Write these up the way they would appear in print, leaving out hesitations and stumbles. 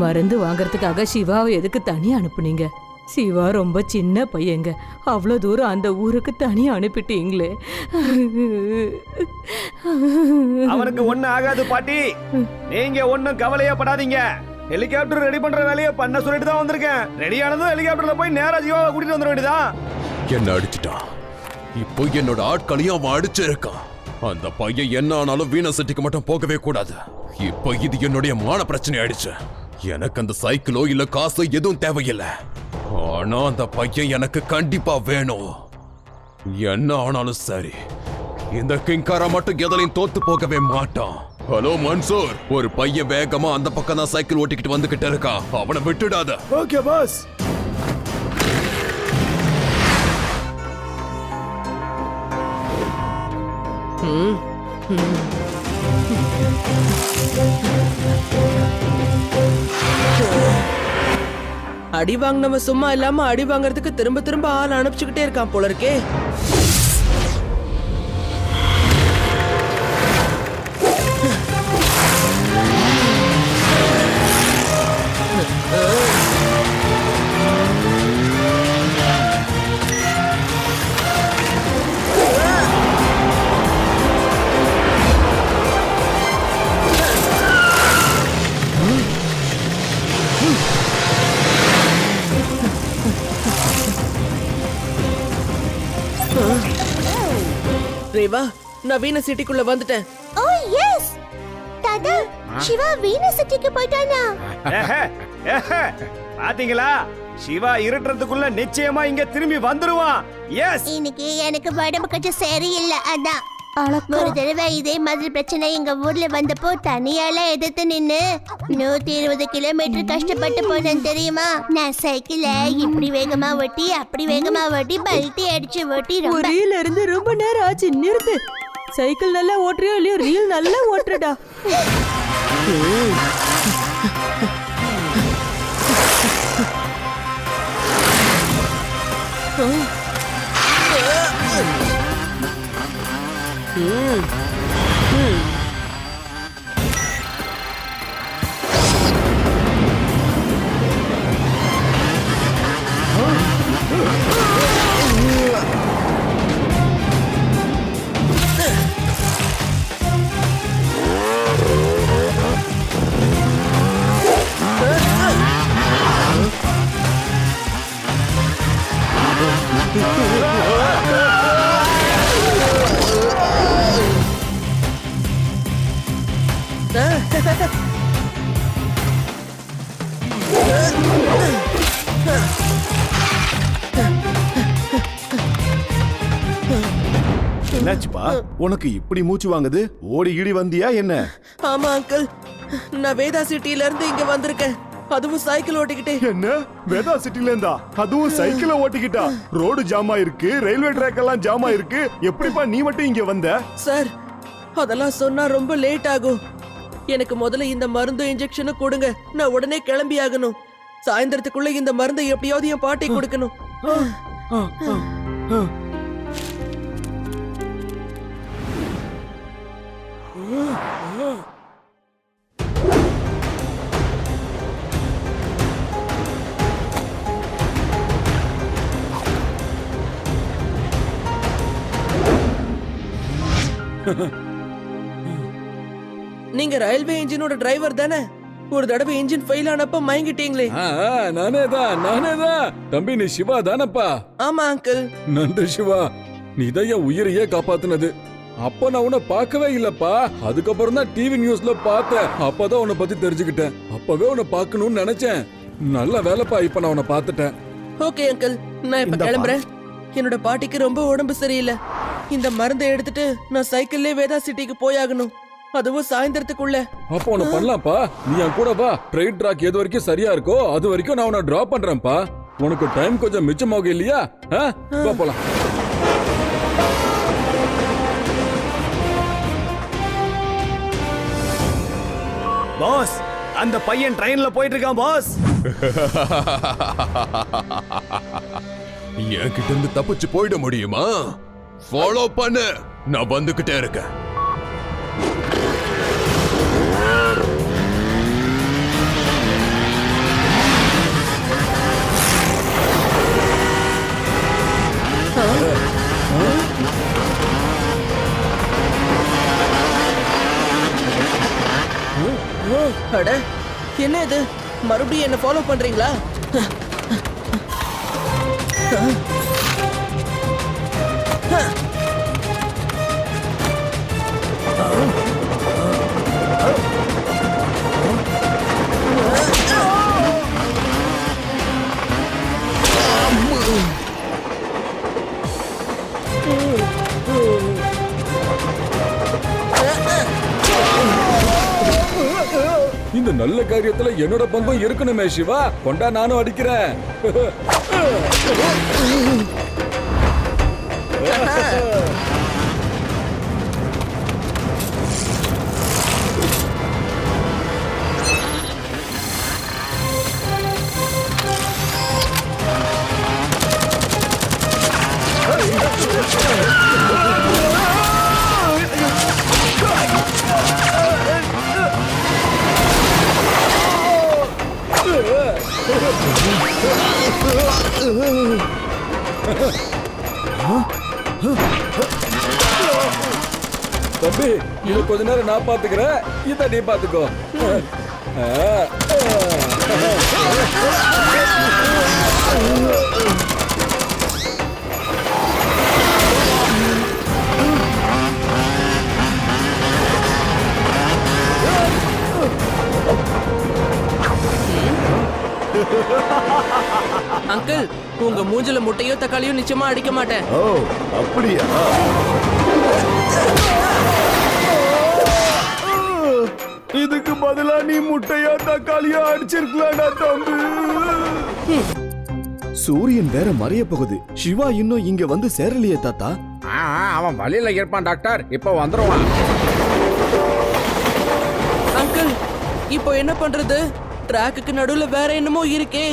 மருந்து வாங்கறதுக்காக சிவாவை எதுக்கு தனியா அனுப்புனீங்க? சிவா ரொம்ப சின்ன பையங்க, அவ்வளவு தூரம் அந்த ஊருக்கு தனியா அனுப்பிட்டீங்களே. அவனுக்கு ஒண்ணு ஆகாது பாட்டி, நீங்க ஒண்ணும் கவலையே படாதீங்க. ஹெலிகாப்டர் ரெடி பண்ற வேலையை பண்ண சொல்லிட்டு தான் வந்திருக்கேன். ரெடி ஆனதும் ஹெலிகாப்டர்ல போய் நேரா ஜீவாவை கூட்டிட்டு வந்துட வேண்டியதான். என்ன அடிச்சுட்டான், இப்போ என்னோட ஆட்களையும் அவன் அடிச்சிருக்கான். அந்த பையன் என்ன ஆனாலும் வீணா சிட்டிக்கு மட்டும் போகவே கூடாது. இப்போ இது என்னுடைய மான பிரச்சனை ஆயிடுச்சு. எனக்கு அந்த சைக்கிளோ இல்ல காசோ எதுவும் தேவையில்லை. ஆனா அந்த பையன் எனக்கு கண்டிப்பா வேணும். என்ன ஆனாலும் சரி, இந்த கிங்காரா மட்டும் எதிலையும் தோத்து போகவே மாட்டான். ஹலோ மன்சூர், ஒரு பையன் வேகமா அந்த பக்கம் தான் சைக்கிள் ஓட்டிக்கிட்டு வந்துகிட்டு இருக்கான். அவனை விட்டுடாத. Okay pass. அடி வாங்கினவன் சும்மா இல்லாம அடி வாங்கறதுக்கு திரும்ப திரும்ப ஆள் அனுப்பிச்சுக்கிட்டே இருக்கான் போல இருக்கே. ரேவா, நான் வீண சிட்டிக்குள்ள வந்துட்டேன். ஓ எஸ் தாத்தா, சிவா வீண சிட்டிக்கு போயிட்டானா? பாத்தீங்களா, சிவா இருட்டுறதுக்குள்ள நிச்சயமா இங்க திரும்பி வந்துருவான். எஸ், இன்னைக்கு எனக்கு உடம்பு கொஞ்சம் சரியில்லை, அதான். ஒரு தடவை இதே மாதிரி பிரச்சனை எங்க ஊர்ல வந்தப்போ தனியால எதிர்த்து நின்னு 120 கிலோமீட்டர் கஷ்டப்பட்டு போனேன் தெரியுமா? நான் சைக்கிள இப்படி வேகமா ஓட்டி அப்படி வேகமா ஓட்டி பல்ட்டி அடிச்சு ஓட்டி ரீல் இருந்து ரொம்ப நேரம் ஆச்சு, நிறுத்து. சைக்கிள் நல்லா ஓட்டுறியோ இல்லையோ, ரீல் நல்லா ஓட்டுறடா. என்னாச்சுப்பா, உனக்கு இப்படி மூச்சு வாங்குது? ஓடி இடி வந்தியா என்ன? ஆமா அங்கிள், நான் வேதா சிட்டில இருந்து இங்க வந்திருக்கேன், அதுவும் சைக்கிள் ஓட்டிக்கிட்டே. என்ன, வேதா சிட்டில இருந்தா? அதுவும் சைக்கிள ஓட்டிக்கிட்டா? ரோடு ஜாமா இருக்கு, ரயில்வே ட்ராக் எல்லாம் ஜாமா இருக்கு. எப்படிப்பா நீ மட்டும் இங்க வந்த? சார், அதெல்லாம் சொன்னா ரொம்ப லேட் ஆகும். எனக்கு முதல்ல இந்த மருந்து இன்ஜெக்ஷனும் கொடுங்க, நான் உடனே கிளம்பி ஆகணும். சாயந்தரத்துக்குள்ள இந்த மருந்தை எப்படியாவது என் பாட்டி கொடுக்கணும். நீங்க ரயில்வே இன்ஜினோட டிரைவர் தானே? ஒரு தடவை இன்ஜின் ஃபெயில் ஆனப்ப மயங்கிட்டீங்களே. நானேதான். தம்பி, நீ சிவா தானப்பா? ஆமா அங்கிள். நன்றி சிவா, நீதான் என் உயிரையே காப்பாத்துனது. அப்ப நான் உன்னை பார்க்கவே இல்லப்பா. அதுக்கப்புறம் தான் டிவி நியூஸ்ல பார்த்தேன். அப்பதான் உன்னை பத்தி தெரிஞ்சுக்கிட்டேன். அப்பவே உன்னை பார்க்கணும்னு நினைச்சேன். நல்ல வேலைப்பா, இப்ப நான் உன்னை பார்த்துட்டேன். ஓகே அங்கிள், நான் இப்ப கிளம்புறேன். என்னோட பாட்டிக்கு ரொம்ப உடம்பு சரியில்லை. இந்த மருந்தை எடுத்துட்டு நான் சைக்கிள்லே வேதா சிட்டிக்கு போயாகணும், அதுவும் சாயந்தரத்துக்குள்ள. அப்போ உன்னை பண்ணலாம்ப்பா, நீ என் கூட வா. ட்ரெயின் ட்ராக் எது வரைக்கும் சரியா இருக்கோ அது வரைக்கும் நான் உன்னை டிராப் பண்றேன்ப்பா. உனக்கு டைம் கொஞ்சம் மிச்சமாகும் இல்லையா? போலாம். பாஸ், அந்த பையன் ட்ரெயின்ல போயிட்டு இருக்கான் பாஸ். என்கிட்ட இருந்து தப்பிச்சு போயிட முடியுமா? ஃபாலோ பண்ணு, நான் வந்துகிட்டே இருக்கேன். அட என்ன இது மறுபடியும் என்ன ஃபாலோ பண்றீங்களா? இந்த நல்ல காரியத்துல என்னோட பங்கும் இருக்கணுமே சிவா. கொண்டா நானும் அடிக்கிறேன். தம்பி இது கொஞ்ச நேரம் நான் பாத்துக்கிறேன், இத நீ பாத்துக்கோ. அங்கிள் உங்க மூஞ்சில முட்டையோ தக்காளியோ நிச்சயமா அடிக்க மாட்டேன். ஓ அப்படியா? இதுக்கு பதிலா நீ முட்டையா தக்காளியா அடிச்சிருக்கலாம்டா தம்பி. சூரியன் வேற மறைய போகுது. சிவா இன்னும் இங்க வந்து சேரலையே தாத்தா. அவன் வழியில இருப்பான் டாக்டர், இப்ப வந்துருவான். அங்கிள் இப்போ என்ன பண்றது? ட்ராக்குக்கு நடுவுல வேற என்னமோ இருக்கே.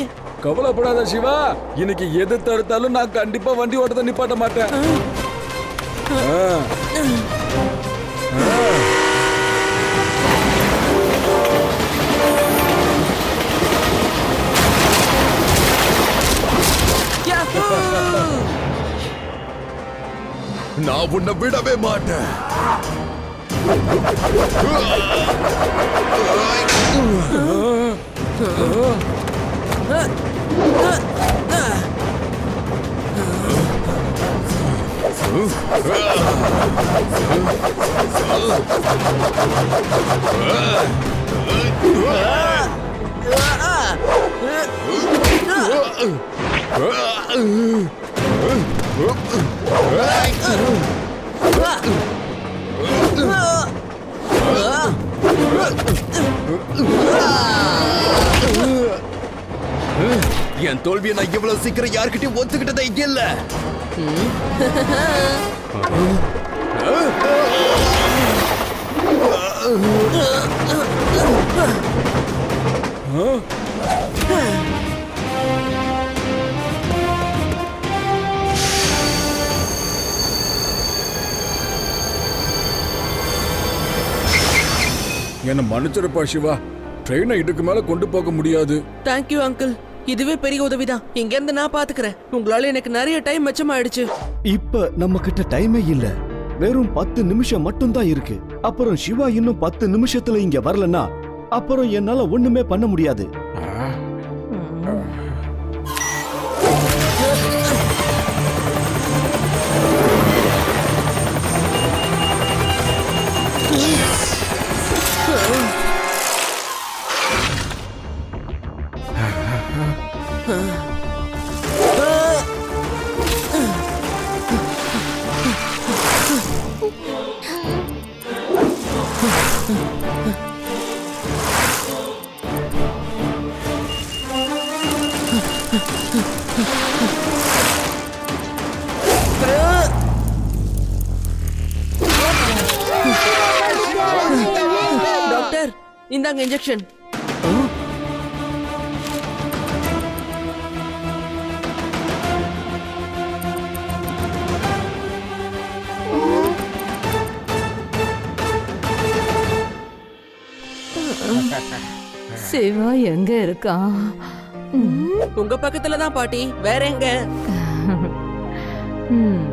கவலைப்படாத சிவா, இன்னைக்கு எது தடுத்தாலும் நான் கண்டிப்பா வண்டி ஓட்டத்தை நிப்பாட்ட மாட்டேன். நான் உன்னை விடவே மாட்டேன். என் தோல்வியை நான் இவ்வளவு சீக்கிரம் யார்கிட்டயும் ஒத்துக்கிட்டதே இல்ல. என்ன மன்னிச்சிருப்பா சிவா, ட்ரெயினை இதுக்கு மேல கொண்டு போக முடியாது. தேங்க்யூ அங்கிள், இதுவே பெரிய உதவிதான். இங்க இருந்து நான் பாத்துக்கிறேன். உங்களால எனக்கு நிறைய டைம் மிச்சமாயிடுச்சு. இப்ப நம்ம கிட்ட டைமே இல்ல. வெறும் 10 நிமிஷம் மட்டும் தான் இருக்கு. அப்புறம் சிவா இன்னும் 10 நிமிஷத்துல இங்க வரலன்னா அப்புறம் என்னால ஒண்ணுமே பண்ண முடியாது. டாக்டர் இந்தாங்க இன்ஜெக்ஷன். சிவா எங்க இருக்கான்? உங்க பக்கத்துல தான் பாட்டி, வேற எங்க? ம்